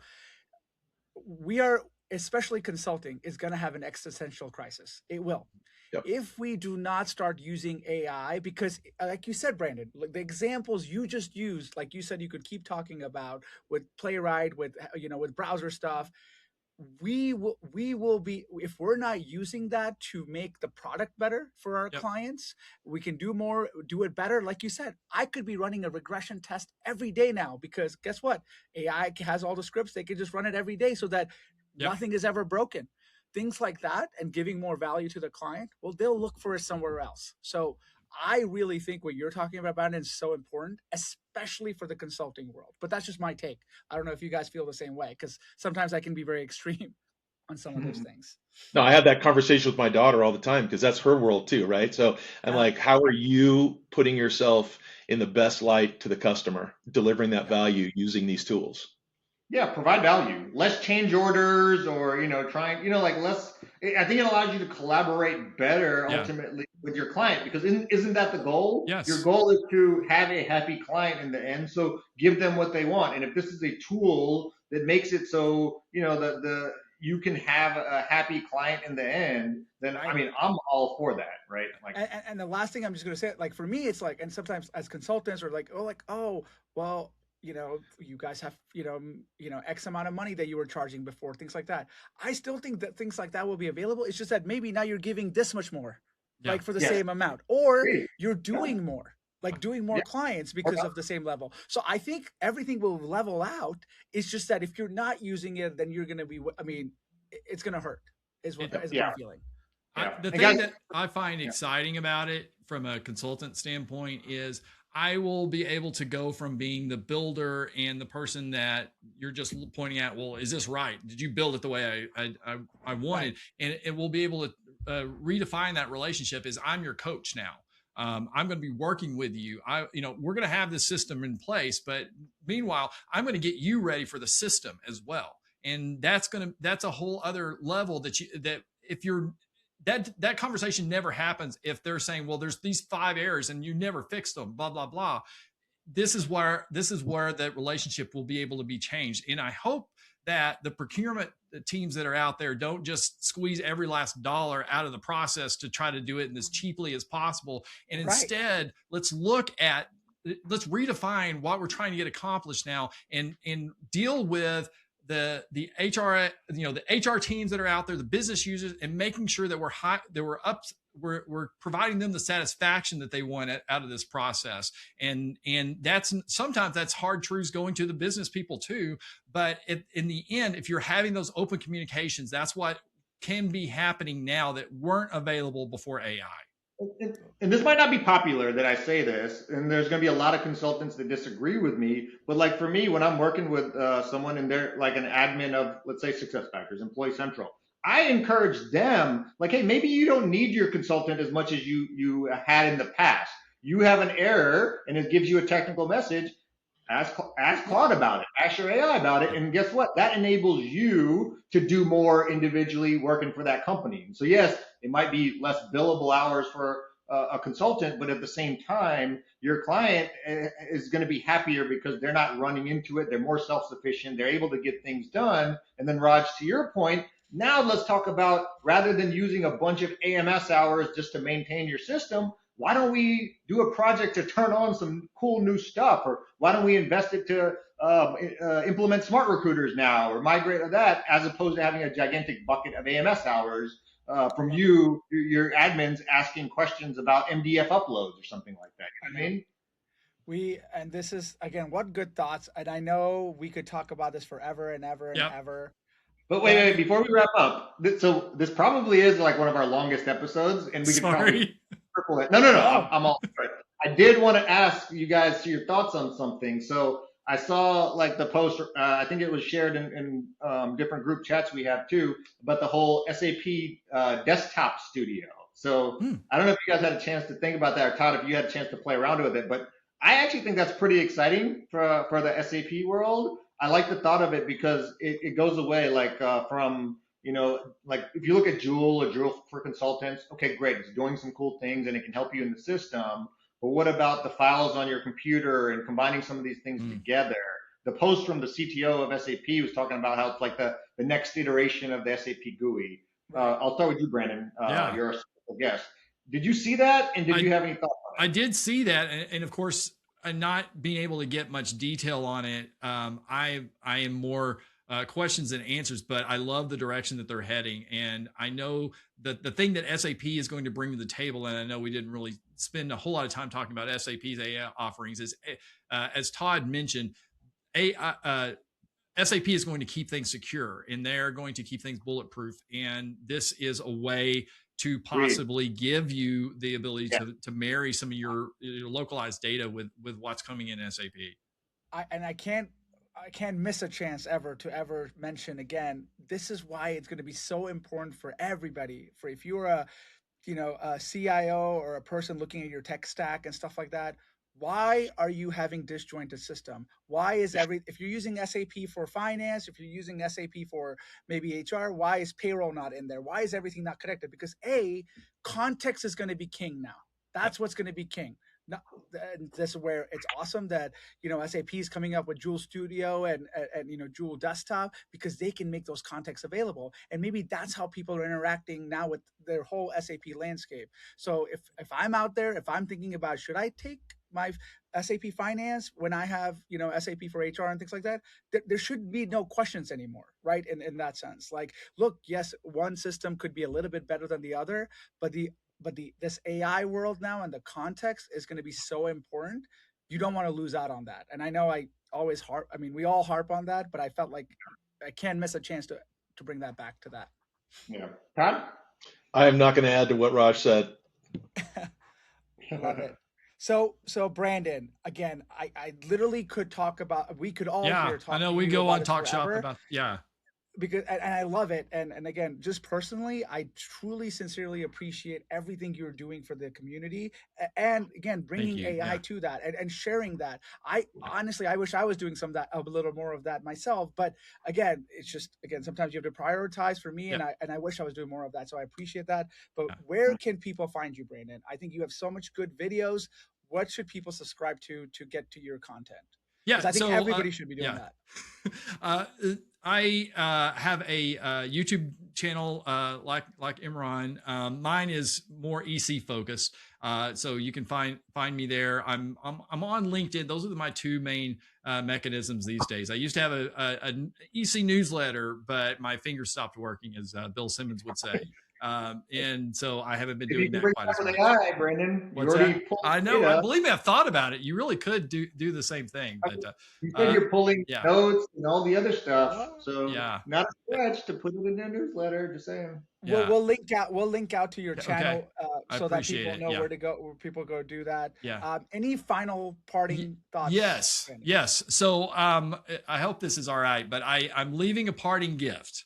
Speaker 1: We are, especially consulting, is going to have an existential crisis. It will. Yep. If we do not start using AI, because like you said, Brandon, like the examples you just used, like you said, you could keep talking about with Playwright, with browser stuff. We will be, if we're not using that to make the product better for our clients, we can do more, do it better. Like you said, I could be running a regression test every day now, because guess what? AI has all the scripts. They can just run it every day so that nothing is ever broken. Things like that, and giving more value to the client, well, they'll look for it somewhere else. So I really think what you're talking about, Brandon, is so important, especially for the consulting world. But that's just my take. I don't know if you guys feel the same way, because sometimes I can be very extreme on some of those things.
Speaker 4: No, I have that conversation with my daughter all the time, because that's her world too, right? So I'm like, how are you putting yourself in the best light to the customer, delivering that value using these tools?
Speaker 3: Yeah, provide value. Less change orders or, trying, like less, I think it allows you to collaborate better
Speaker 2: Yeah.
Speaker 3: ultimately with your client because isn't that the goal? Your
Speaker 2: Yes.
Speaker 3: goal is to have a happy client in the end. So give them what they want. And if this is a tool that makes it so, you can have a happy client in the end, then I
Speaker 1: Right.
Speaker 3: mean, I'm all for that, right? Like,
Speaker 1: And the last thing I'm just going to say, like for me, it's like, and sometimes as consultants or like, oh, well, you guys have, X amount of money that you were charging before, things like that. I still think that things like that will be available. It's just that maybe now you're giving this much more,
Speaker 2: Yeah.
Speaker 1: like for the
Speaker 3: yes,
Speaker 1: same amount, or
Speaker 3: great.
Speaker 1: you're doing more, like doing more
Speaker 3: Yeah.
Speaker 1: clients because of the same level. So I think everything will level out. It's just that if you're not using it, then you're going to be, I mean, it's going to hurt is what,
Speaker 2: It,
Speaker 1: is what
Speaker 3: Yeah.
Speaker 1: I'm feeling.
Speaker 3: Yeah.
Speaker 2: The
Speaker 3: And
Speaker 2: thing
Speaker 3: guys,
Speaker 2: that I find
Speaker 3: yeah.
Speaker 2: exciting about it from a consultant standpoint is I will be able to go from being the builder and the person that you're just pointing at, well, is this right? Did you build it the way I
Speaker 1: Right.
Speaker 2: wanted? And it will be able to redefine that relationship as I'm your coach now. I'm going to be working with you. We're going to have this system in place, but meanwhile, I'm going to get you ready for the system as well. And that's a whole other level that if you're that conversation never happens if they're saying, well, there's these 5 errors and you never fixed them, blah blah blah. This is where that relationship will be able to be changed. And I hope that the procurement teams that are out there don't just squeeze every last dollar out of the process to try to do it as cheaply as possible. And
Speaker 1: Right.
Speaker 2: instead, let's redefine what we're trying to get accomplished now and deal with the HR, the HR teams that are out there, the business users, and making sure that we're providing them the satisfaction that they want out of this process. And that's sometimes that's hard truths going to the business people too. But in the end, if you're having those open communications, that's what can be happening now that weren't available before AI.
Speaker 3: And this might not be popular that I say this, and there's going to be a lot of consultants that disagree with me. But like for me, when I'm working with someone and they're like an admin of, let's say, SuccessFactors, Employee Central, I encourage them, like, hey, maybe you don't need your consultant as much as you had in the past. You have an error, and it gives you a technical message. Ask
Speaker 1: Yeah.
Speaker 3: Claude about it. Ask your AI about it, and guess what? That enables you to do more individually working for that company. So yes, it might be less billable hours for a consultant, but at the same time, your client is going to be happier because they're not running into it. They're more self-sufficient. They're able to get things done. And then Raj, to your point, now let's talk about rather than using a bunch of AMS hours just to maintain your system, why don't we do a project to turn on some cool new stuff? Or why don't we invest it to implement smart recruiters now or migrate to that as opposed to having a gigantic bucket of AMS hours from your admins asking questions about MDF uploads or something like that. You know what I mean?
Speaker 1: And this is again, what good thoughts. And I know we could talk about this forever and ever and
Speaker 2: Yep.
Speaker 1: ever.
Speaker 3: But
Speaker 1: When
Speaker 3: wait, before we wrap up, so this probably is like one of our longest episodes, and we could probably
Speaker 2: Sorry.
Speaker 3: triple it. No,
Speaker 1: no,
Speaker 3: I'm all for it. I did want to ask you guys your thoughts on something. So I saw like the post, I think it was shared in different group chats we have too, about the whole SAP desktop studio. So I don't know if you guys had a chance to think about that, or Todd, if you had a chance to play around with it, but I actually think that's pretty exciting for the SAP world. I like the thought of it because it goes away like from like if you look at Joule or Joule for consultants, okay, great, it's doing some cool things and it can help you in the system. But what about the files on your computer and combining some of these things together? The post from the CTO of SAP was talking about how it's like the next iteration of the SAP GUI.
Speaker 1: right.
Speaker 3: I'll start with you, Brandon.
Speaker 2: Yeah.
Speaker 3: You're a special guest. Did you see that? And did you
Speaker 2: I
Speaker 3: have any thoughts on
Speaker 2: I did see that, and of course, not being able to get much detail on it. I am more questions than answers, but I love the direction that they're heading, and I know that the thing that SAP is going to bring to the table, and I know we didn't really spend a whole lot of time talking about SAP's AI offerings, is as Todd mentioned, SAP is going to keep things secure and they're going to keep things bulletproof. And this is a way to
Speaker 3: it? Agreed.
Speaker 2: possibly give you the ability
Speaker 3: Yeah.
Speaker 2: to marry some of your localized data with what's coming in SAP.
Speaker 1: I can't miss a chance ever to ever mention again. This is why it's going to be so important for everybody. For if you're a CIO or a person looking at your tech stack and stuff like that, why are you having disjointed system? Why is if you're using SAP for finance, if you're using SAP for maybe HR, why is payroll not in there? Why is everything not connected? Because context is going to be king now. That's what's going to be king. No, this is where it's awesome that SAP is coming up with Joule Studio and Joule Desktop, because they can make those contexts available, and maybe that's how people are interacting now with their whole SAP landscape. So if I'm out there, if I'm thinking about, should I take my SAP finance when I have SAP for HR and things like that, there should be no questions anymore, right? In that sense, like, look, yes, one system could be a little bit better than the other, but this AI world now and the context is going to be so important. You don't want to lose out on that. And I know we all harp on that, but I felt like I can't miss a chance to bring that back to that.
Speaker 3: Yeah. Todd?
Speaker 4: I am not going to add to what Raj said.
Speaker 1: Love it. So Brandon, again, I literally could talk about, we could all here talk.
Speaker 2: I know we go on Talk Shop about,
Speaker 1: because, and I love it. And again, just personally, I truly, sincerely appreciate everything you're doing for the community. And again, bringing AI to that and sharing that. I honestly wish I was doing a little more of that myself. But again, it's just, sometimes you have to prioritize for me. And I wish I was doing more of that. So I appreciate that. But where can people find you, Brandon? I think you have so much good videos. What should people subscribe to get to your content?
Speaker 2: Yeah,
Speaker 1: I think everybody should be doing that.
Speaker 2: I have a YouTube channel like Imran. Mine is more EC focused, so you can find me there. I'm on LinkedIn. Those are my two main mechanisms these days. I used to have a EC newsletter, but my fingers stopped working, as Bill Simmons would say. And so I haven't been doing that quite as much.
Speaker 3: AI, Brandon.
Speaker 2: I know. Believe me, I've thought about it. You really could do the same thing. But
Speaker 3: you said you're pulling notes and all the other stuff. So not a stretch to put it in their newsletter. Just saying.
Speaker 1: Yeah. We'll link out to your channel so that people know where to go, where people go do that.
Speaker 2: Yeah.
Speaker 1: Any final parting thoughts?
Speaker 2: Yes. So I hope this is all right, but I'm leaving a parting gift.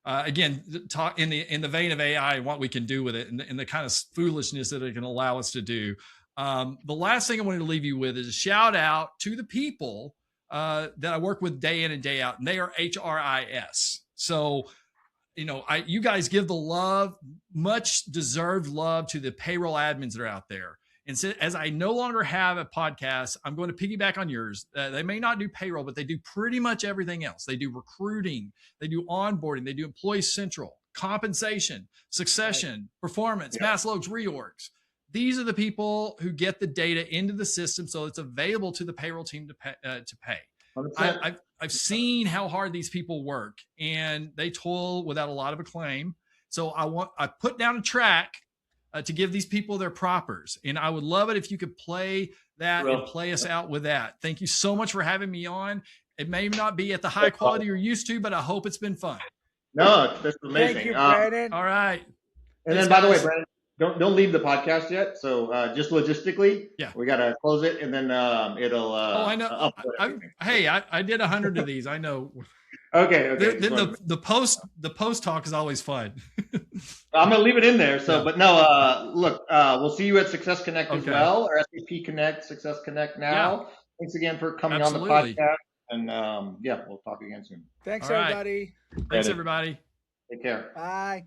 Speaker 2: Again, talk in the vein of AI and what we can do with it, and the kind of foolishness that it can allow us to do. The last thing I wanted to leave you with is a shout out to the people that I work with day in and day out, and they are HRIS. So, you guys give the love, much deserved love, to the payroll admins that are out there. And so, as I no longer have a podcast, I'm going to piggyback on yours. They may not do payroll, but they do pretty much everything else. They do recruiting, they do onboarding, they do Employee Central, compensation, succession, performance, mass loads, reorgs. These are the people who get the data into the system so it's available to the payroll team to pay. I've seen how hard these people work, and they toil without a lot of acclaim. So I put down a track to give these people their propers. And I would love it if you could play that and play us out with that. Thank you so much for having me on. It may not be at the high quality you're used to, but I hope it's been fun.
Speaker 3: No, that's amazing.
Speaker 1: Thank you, Brandon.
Speaker 2: All right.
Speaker 3: And then, by the way, Brandon, don't leave the podcast yet. So just logistically, we got to close it, and then it'll.
Speaker 2: I know. I did 100 of these. I know.
Speaker 3: Okay.
Speaker 2: Then the post talk is always fun.
Speaker 3: I'm gonna leave it in there. So, but no, look, we'll see you at SuccessConnect as well, or SAP Connect, SuccessConnect now. Yeah. Thanks again for coming on the podcast, and we'll talk again soon.
Speaker 1: Thanks, everybody.
Speaker 2: Thanks, everybody.
Speaker 3: Take care.
Speaker 1: Bye.